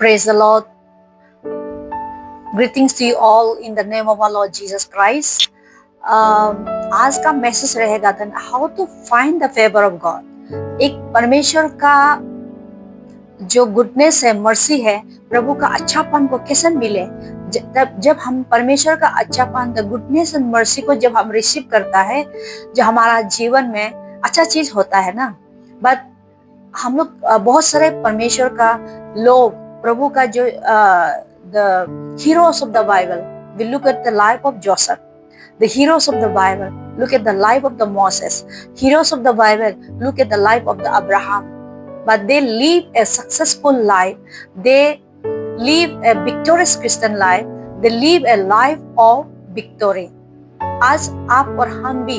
Praise the Lord. Greetings to you all in the name of our Lord Jesus Christ. आज का message रहेगा then how to find the favor of God. एक परमेश्वर का जो goodness है, mercy है, प्रभु का अच्छापन को कैसे मिले. जब हम परमेश्वर का अच्छापन, द गुडनेस एंड मर्सी को जब हम रिसीव करता है, जो हमारा जीवन में अच्छा चीज होता है ना. बट हम लोग बहुत सारे परमेश्वर का लोग, प्रभु का जो the heroes of the Bible, we look at the life of Joseph. The heroes of the Bible, look at the life of the Moses. Heroes of the Bible, look at the life of the Abraham. But they live a successful life. They live a victorious Christian life. They live a life of victory. आज आप और हम भी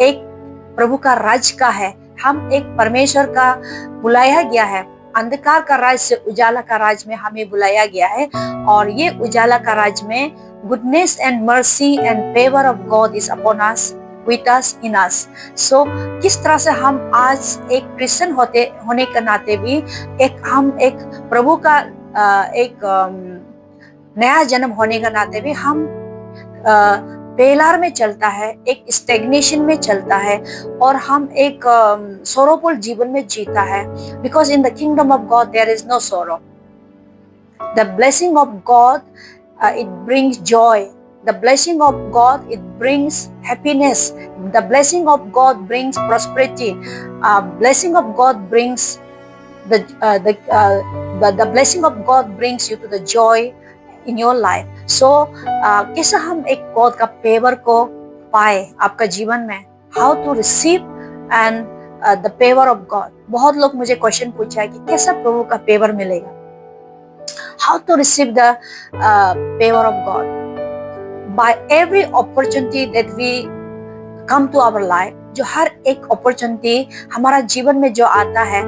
एक प्रभु का राज का है. हम एक परमेश्वर का बुलाया गया है. अंधकार का राज से उजाला का राज में हमें बुलाया गया है. और ये उजाला का राज में goodness and mercy and favor of God is upon us, with us, in us. So किस तरह से हम आज एक क्रिश्चियन होने के नाते भी हम एक प्रभु का एक नया जन्म होने के नाते भी हम पेलार में चलता है, एक स्टेग्नेशन में चलता है और हम एक सोरोफुल जीवन में जीता है. Because in the kingdom of God there is no sorrow. The blessing of God it brings joy. The blessing of God, it brings happiness. The blessing of God brings prosperity. Blessing of God brings the blessing of God brings you to the joy in your life. So कैसे हम एक God का favour को पाए आपका जीवन में? How to receive and the favor of God. बहुत लोग मुझे क्वेश्चन पूछा है कि कैसा प्रभु का फेवर मिलेगा? How to receive the favor of God? By every opportunity that we come to our life, जो हर एक अपॉर्चुनिटी हमारा जीवन में जो आता है,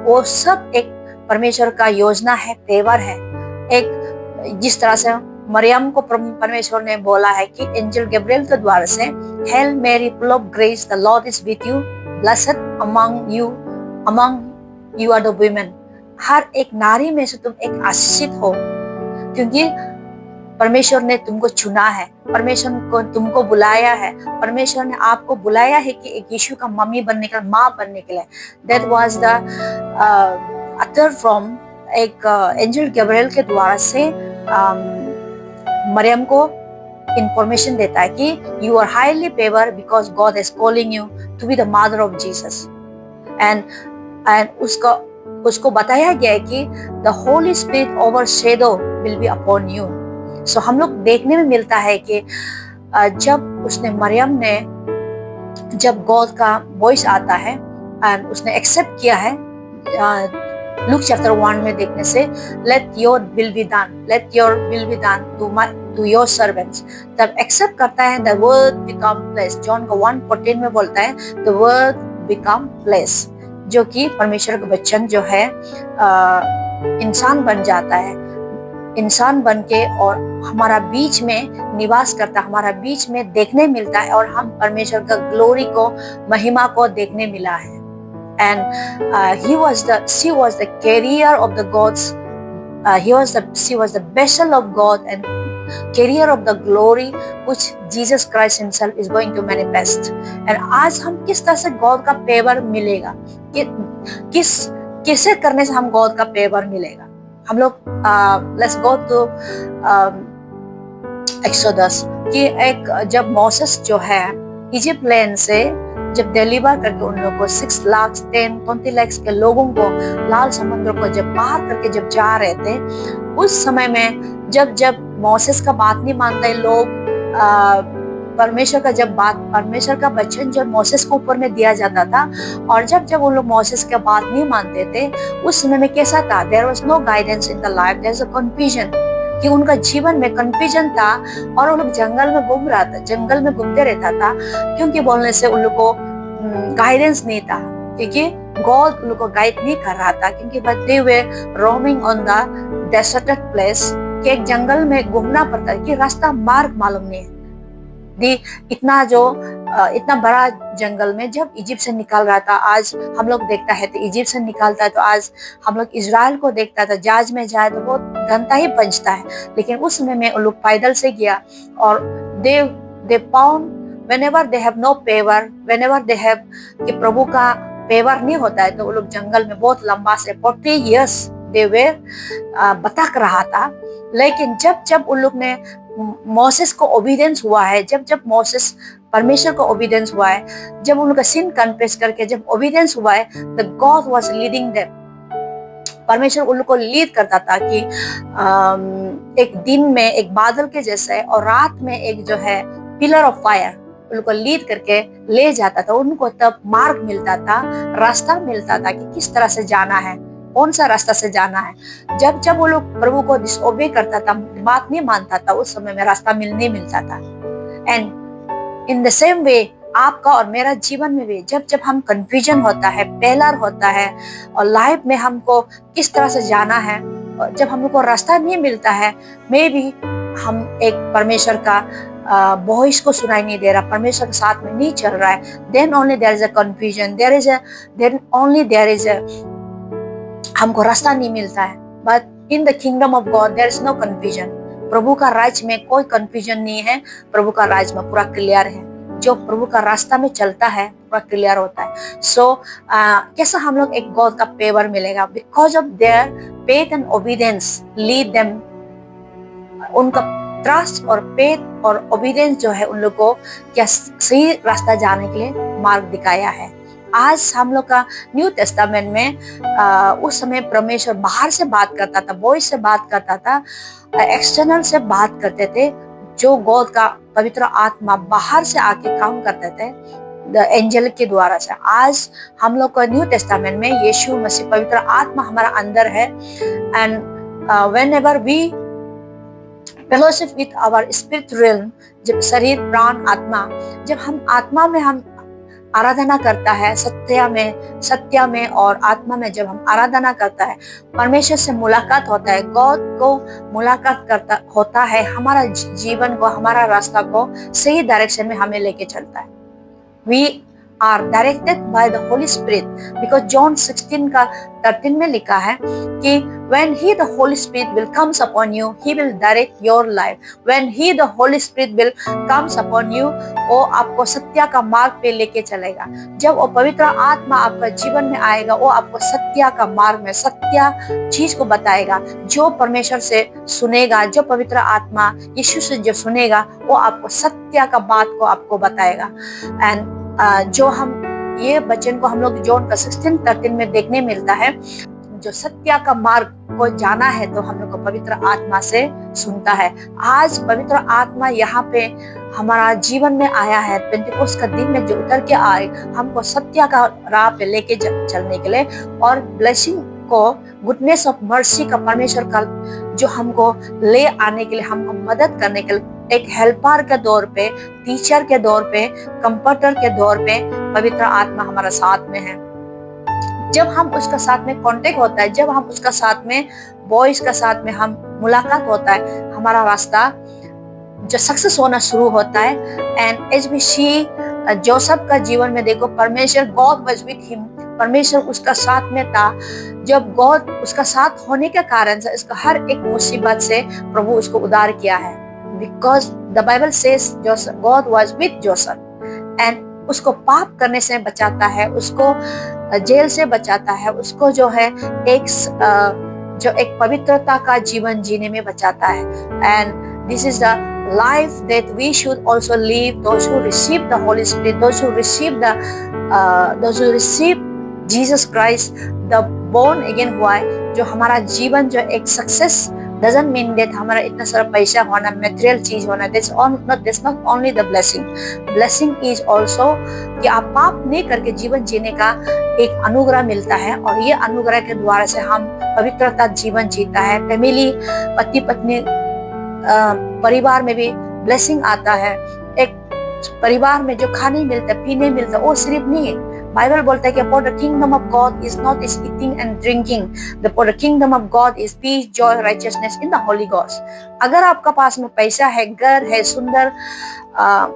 वो सब एक परमेश्वर का योजना है, फेवर है. एक जिस तरह से मरियम को परमेश्वर ने बोला है कि एंजल गैब्रियल के द्वारा से, Hail Mary, full of grace, the Lord is with you, blessed among you are the women. हर एक नारी में से तुम एक आशीषित हो, क्योंकि परमेश्वर ने तुमको चुना है, परमेश्वर को तुमको बुलाया है, परमेश्वर ने आपको बुलाया है कि एक यीशु का मम्मी बनने के लिए, माँ बनने के लिए. That was the utter from एक एंजल गैब्रियल के द्वारा से मरियम को इंफॉर्मेशन देता है कि you are highly favored because God is calling you to be the mother of Jesus. And उसको बताया गया है कि the Holy Spirit overshadow will be upon you. So हम लोग देखने में मिलता है कि जब उसने मरियम ने, जब गॉड का वॉइस आता है एंड उसने एक्सेप्ट किया है, लूक चैप्टर 1 में देखने से, let your will be done to your servants. तब एक्सेप्ट करता है, the word become flesh. John का 1:14 में बोलता है the word become flesh, जो कि परमेश्वर का वचन जो है इंसान बन जाता है, इंसान बन के और हमारा बीच में निवास करता है, हमारा बीच में देखने मिलता है और हम परमेश्वर का ग्लोरी को, महिमा को देखने मिला है. And she was the carrier of the gods. She was the vessel of God and carrier of the glory which Jesus Christ himself is going to manifest. And आज हम किस तरह से गॉड का फेवर मिलेगा, कैसे करने से हम गॉड का फेवर मिलेगा? हम लोग लेट्स गो टू एक्सोडस कि एक जब मोसेस जो है इजिप्ट लैंड से जब डिलीवर करके उन लोगों को 6 लाख 20 लाख के लोगों को लाल समुद्र को जब पार करके जब जा रहे थे, उस समय में जब मोसेस का बात नहीं मानते लोग, परमेश्वर का वचन जब मोसेस को ऊपर में दिया जाता था, और जब वो लोग मोसेस की बात नहीं मानते थे, उस समय में कैसा था? There was no guidance in the life. There's a confusion, कि उनका जीवन में कंफ्यूजन था और वो लोग जंगल में घूमते रहता था, क्योंकि बोलने से उन लोग को गाइडेंस नहीं था, क्योंकि गॉड उन लोग को गाइड नहीं कर रहा था, क्योंकि but they were roaming on the deserted place, कि एक जंगल में घूमना पड़ता है कि रास्ता मार्ग मालूम नहीं है. इतना जो इतना बड़ा जंगल में जब इजिप्ट से निकाल रहा था, आज हम लोग देखता है तो इजिप्ट से निकालता है तो आज हम लोग इजराइल को देखता है तो जहाज में जाए तो बहुत घंटा ही पंचता है, लेकिन उस समय में उन लोग पैदल से गया और they they found whenever they have no favor, whenever they have कि प्रभु का फेवर नहीं होता है तो वो लोग जंगल में बहुत लंबा से 40 years they were भटक रहा था। लेकिन जब जब उन लोग ने मोसेस को ओबीडियंस हुआ है, जब जब मोसेस परमेश्वर को ओबीडियंस हुआ है, जब उन लोग का सिन कन्फेस करके जब ओबीडियंस हुआ है, the God was leading them. परमेश्वर उन लोग को लीड करता था कि एक दिन में एक बादल के जैसे और रात में एक जो है पिलर ऑफ फायर उन लोग को लीड करके ले जाता था। उनको तब मार्ग मिलता था, रास्ता मिलता था कि किस तरह से जाना है, कौन सा रास्ता से जाना है। जब जब वो लोग प्रभु को डिसओबे करता था, बात नहीं मानता था, उस समय में रास्ता नहीं मिलता था। And in the same way आपका और मेरा जीवन में भी जब जब हम कंफ्यूजन होता है, फेलर होता है और लाइफ में हमको किस तरह से जाना है, और जब हमको रास्ता नहीं मिलता है, मे बी हम एक परमेश्वर का वॉइस को सुनाई नहीं दे रहा, परमेश्वर के साथ में नहीं चल रहा है, then only there is a confusion, there is a हमको रास्ता नहीं मिलता है। But in the kingdom of God there is no confusion. प्रभु का राज में कोई कंफ्यूजन नहीं है, प्रभु का राज में पूरा क्लियर है। जो प्रभु का रास्ता में चलता है पूरा क्लियर होता है। सो कैसा हम लोग एक गॉड का फेवर मिलेगा? Because of their faith and obedience lead them. उनका ट्रस्ट और फेथ और ओबीडियंस जो है उन लोग को क्या सही रास्ता जाने के लिए मार्ग दिखाया है। आज हम लोग का न्यू टेस्टामेंट में उस समय परमेश्वर बाहर से बात करता था, वॉइस से बात करता था, एक्सटर्नल से बात करते थे। जो गॉड का पवित्र आत्मा बाहर से आके काम करते थे द एंजल के द्वारा से। आज हम लोग का न्यू टेस्टामेंट में यीशु मसीह पवित्र आत्मा हमारा अंदर है। And whenever we fellowship with our spirit realm, जब शरीर प्राण आत्मा, जब हम आत्मा में हम आराधना करता है, सत्य में और आत्मा में जब हम आराधना करता है, परमेश्वर से मुलाकात होता है, गॉड को मुलाकात करता होता है, हमारा जीवन को, हमारा रास्ता को सही डायरेक्शन में हमें लेके चलता है। We are directed by the Holy Spirit because John 16:13 में लिखा है कि when He the Holy Spirit will comes upon you, He will direct your life. When He the Holy Spirit will comes upon you, वो आपको सत्य का मार्ग पे लेके चलेगा। जब वो पवित्र आत्मा आपका जीवन में आएगा, वो आपको सत्य का मार्ग में सत्य चीज को बताएगा। जो परमेश्वर से सुनेगा, जो पवित्र आत्मा यीशु से जो सुनेगा, वो आपको सत्य का बात को आपको बताएगा। एंड जो हम ये वचन को हम लोग जॉन 16:13 में देखने मिलता है, जो सत्य का मार्ग को जाना है तो हम लोग को पवित्र आत्मा से सुनता है। आज पवित्र आत्मा यहाँ पे हमारा जीवन में आया है, पेंटिकोस्ट का दिन में जो उतर के आए, हमको सत्य का राह पे लेके चलने के लिए और ब्लेसिंग को, गुडनेस ऑफ मर्सी का परमेश्वर का जो हमको ले आने के लिए, हमको मदद करने के लिए एक हेल्पर के दौर पे, टीचर के दौर पे, कंफर्टर के दौर पे पवित्र आत्मा हमारा साथ में है। जब हम उसका साथ में कांटेक्ट होता है, जब हम उसका साथ में वॉइस का साथ में हम मुलाकात होता है, हमारा रास्ता जो सक्सेस होना शुरू होता है। And as we see Joseph का जीवन में देखो, परमेश्वर गॉड वाज विद हिम, परमेश्वर उसका साथ में था। जब गॉड उसका साथ होने के कारण से इसका हर एक मुसीबत से प्रभु उसको उद्धार किया है। Because the Bible says God was with Joseph and उसको पाप करने से बचाता है, उसको जेल से बचाता है, उसको जो है एक पवित्रता का जीवन जीने में बचाता है। And this is the life that we should also live, those who receive the Holy Spirit, those who receive Jesus Christ, the born again हुआ है। जो हमारा जीवन जो एक सक्सेस doesn't mean that हमारा इतना सारा पैसा होना, material चीज होना, that's not only the blessing is also कि आप पाप नहीं करके जीवन जीने का एक अनुग्रह मिलता है, और ये अनुग्रह के द्वारा से हम पवित्रता जीवन जीता है। फैमिली, पति पत्नी, परिवार में भी ब्लेसिंग आता है। एक परिवार में जो खाने मिलता, पीने मिलता, वो सिर्फ नहीं बाइबल बोलता है कि for the kingdom of God is not is eating and drinking, for the kingdom of God is peace, Joy, righteousness in the Holi ghost. अगर आपका पास में पैसा है, घर है, सुंदर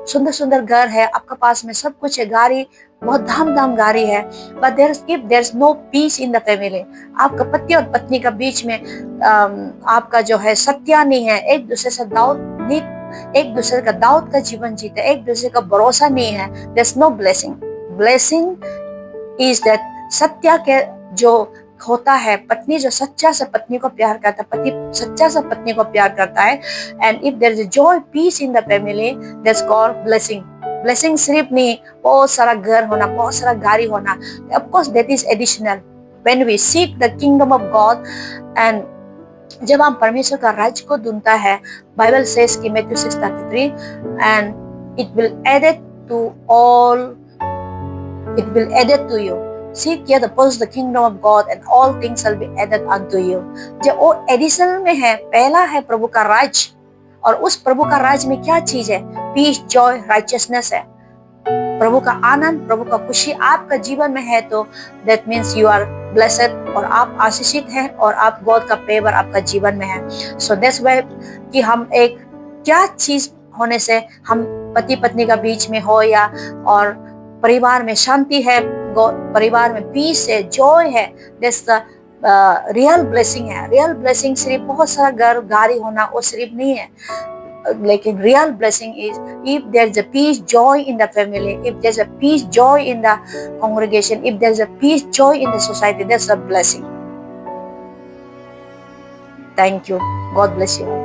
सुंदर घर है, आपका पास में सब कुछ है, गाड़ी, बहुत धाम गाड़ी है, but there is no peace in the family, आपका पति और पत्नी का बीच में आपका जो है सत्या नहीं है, एक दूसरे से एक दूसरे का दाऊद का जीवन जीते, एक दूसरे का भरोसा नहीं है, there is no blessing. Blessing is that सत्या के जो होता है, पत्नी जो सच्चा से पत्नी को प्यार करता है, पति सच्चा से पत्नी को प्यार करता है, and if there is joy, peace in the family, that's called blessing. Blessing सिर्फ नहीं बहुत सारा घर होना, बहुत सारा गाड़ी होना, of course that is additional when we seek the kingdom of God. And जब हम परमेश्वर का राज्य को ढूंढता है, बाइबल सेज कि Matthew 6:33, and it will added to all, it will added to you. Seek ye first the kingdom of God and all things shall be added unto you. जो वो एडिशनल में है, पहला है प्रभु का राज, और उस प्रभु का राज में क्या चीज है? पीस, जॉय, राइचियसनेस है। प्रभु का आनंद, प्रभु का खुशी आपका जीवन में है तो that means you are blessed, और आप आशीषित हैं, और आप गॉड का फेवर आपका जीवन में है। सो दैट्स व्हाई कि हम एक क्या चीज होने से, हम पति पत्नी का बीच में हो, या और परिवार में शांति है, परिवार में पीस है, जॉय है, दैट्स द रियल ब्लेसिंग है। रियल ब्लेसिंग सिर्फ बहुत सारा घर गाड़ी होना वो सिर्फ नहीं है, लेकिन real blessing is if there is a peace, joy in the family, if there is a peace, joy in the congregation, if there is a peace, joy in the society, that's a blessing. Thank you. God bless you.